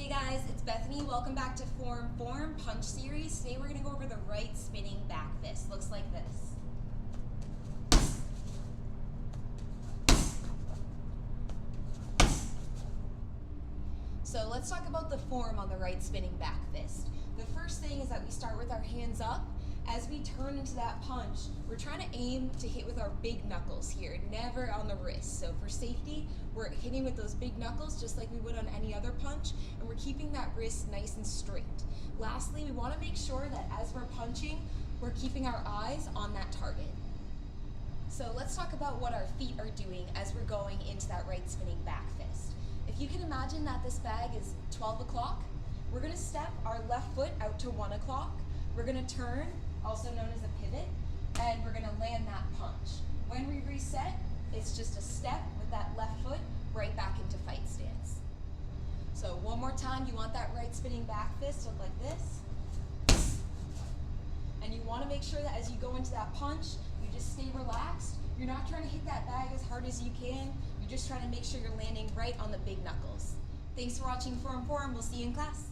Hey guys, it's Bethany. Welcome back to Form Punch Series. Today we're going to go over the right spinning back fist. Looks like this. So let's talk about the form on the right spinning back fist. The first thing is that we start with our hands up. As we turn into that punch, we're trying to aim to hit with our big knuckles here, never on the wrist. So for safety, we're hitting with those big knuckles just like we would on any other punch, and we're keeping that wrist nice and straight. Lastly, we want to make sure that as we're punching, we're keeping our eyes on that target. So let's talk about what our feet are doing as we're going into that right spinning back fist. If you can imagine that this bag is 12 o'clock, we're going to step our left foot out to 1 o'clock. We're going to turn, also known as a pivot, and we're going to land that punch. When we reset, it's just a step with that left foot right back into fight stance. So one more time, you want that right spinning back fist to look like this. And you want to make sure that as you go into that punch, you just stay relaxed. You're not trying to hit that bag as hard as you can. You're just trying to make sure you're landing right on the big knuckles. Thanks for watching Form. We'll see you in class.